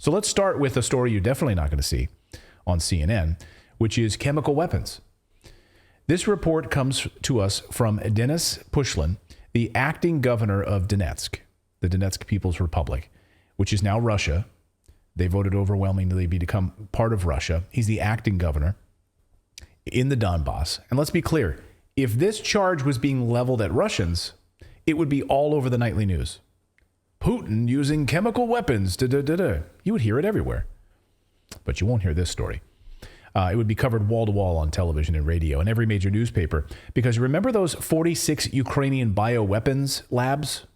So let's start with a story you're definitely not going to see on CNN, which is chemical weapons. This report comes to us from Denis Pushilin, the acting governor of Donetsk, the Donetsk People's Republic, which is now Russia. They voted overwhelmingly to become part of Russia. He's the acting governor in the Donbass. And let's be clear, if this charge was being leveled at Russians, it would be all over the nightly news. Putin using chemical weapons, You would hear it everywhere. But you won't hear this story. It would be covered wall to wall on television and radio and every major newspaper. Because remember those 46 Ukrainian bioweapons labs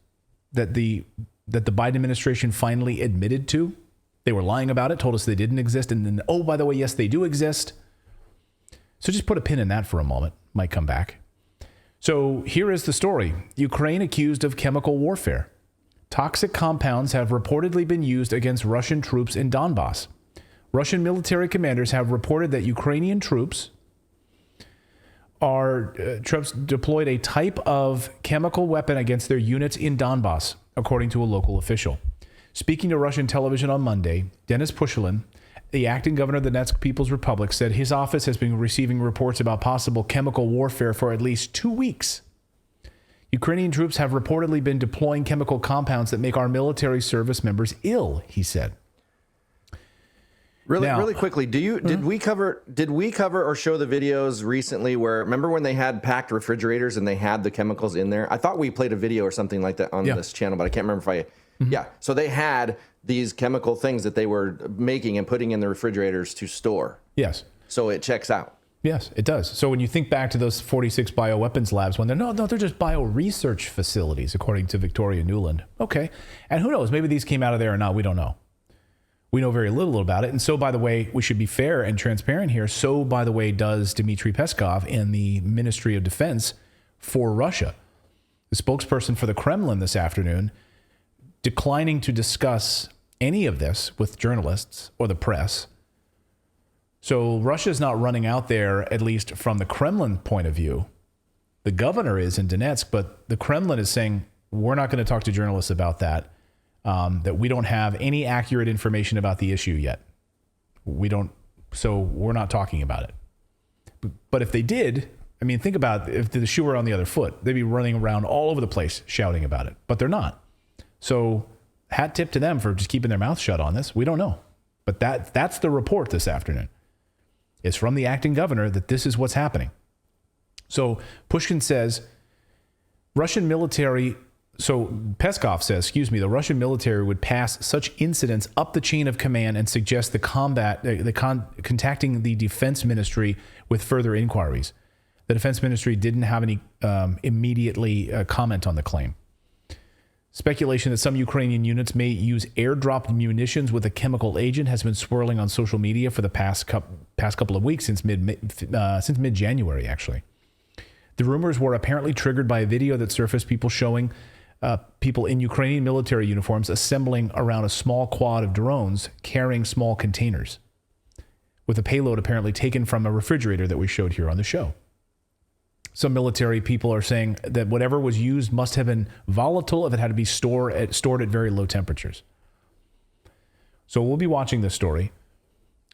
that the Biden administration finally admitted to? They were lying about it, told us they didn't exist. And then, oh, by the way, yes, they do exist. So just put a pin in that for a moment. Might come back. So here is the story. Ukraine accused of chemical warfare. Toxic compounds have reportedly been used against Russian troops in Donbass. Russian military commanders have reported that Ukrainian troops deployed a type of chemical weapon against their units in Donbass, according to a local official. Speaking to Russian television on Monday, Denis Pushilin, the acting governor of the Donetsk People's Republic, said his office has been receiving reports about possible chemical warfare for at least 2 weeks. Ukrainian troops have reportedly been deploying chemical compounds that make our military service members ill, he said. Really quickly, did we cover or show the videos recently where, remember when they had packed refrigerators and they had the chemicals in there? I thought we played a video or something like that on this channel, but I can't remember if yeah. So they had these chemical things that they were making and putting in the refrigerators to store. Yes. So it checks out. Yes, it does. So when you think back to those 46 bioweapons labs, when they're just bio-research facilities, according to Victoria Newland. Okay. And who knows, maybe these came out of there or not, we don't know. We know very little about it. And so, by the way, we should be fair and transparent here. So, by the way, does Dmitry Peskov in the Ministry of Defense for Russia. The spokesperson for the Kremlin this afternoon declining to discuss any of this with journalists or the press. So Russia's not running out there, at least from the Kremlin point of view. The governor is in Donetsk, but the Kremlin is saying, we're not going to talk to journalists about that. That we don't have any accurate information about the issue yet. So we're not talking about it. But if they did, I mean, think about if the shoe were on the other foot, they'd be running around all over the place shouting about it, but they're not. So hat tip to them for just keeping their mouth shut on this. We don't know. But that's the report this afternoon. It's from the acting governor that this is what's happening. So Pushkin says, Peskov says, the Russian military would pass such incidents up the chain of command and suggest contacting the defense ministry with further inquiries. The defense ministry didn't have any immediately comment on the claim. Speculation that some Ukrainian units may use airdropped munitions with a chemical agent has been swirling on social media for the past couple of weeks, since mid-January, actually. The rumors were apparently triggered by a video that surfaced people showing people in Ukrainian military uniforms assembling around a small quad of drones carrying small containers, with a payload apparently taken from a refrigerator that we showed here on the show. Some military people are saying that whatever was used must have been volatile if it had to be stored at very low temperatures. So we'll be watching this story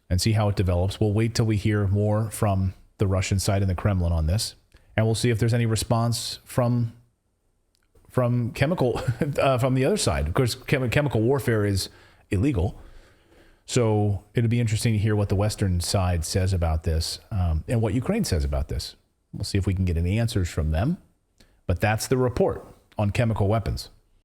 and see how it develops. We'll wait till we hear more from the Russian side and the Kremlin on this, and we'll see if there's any response from chemical from the other side. Of course, chemical warfare is illegal. So it'll be interesting to hear what the Western side says about this and what Ukraine says about this. We'll see if we can get any answers from them. But that's the report on chemical weapons.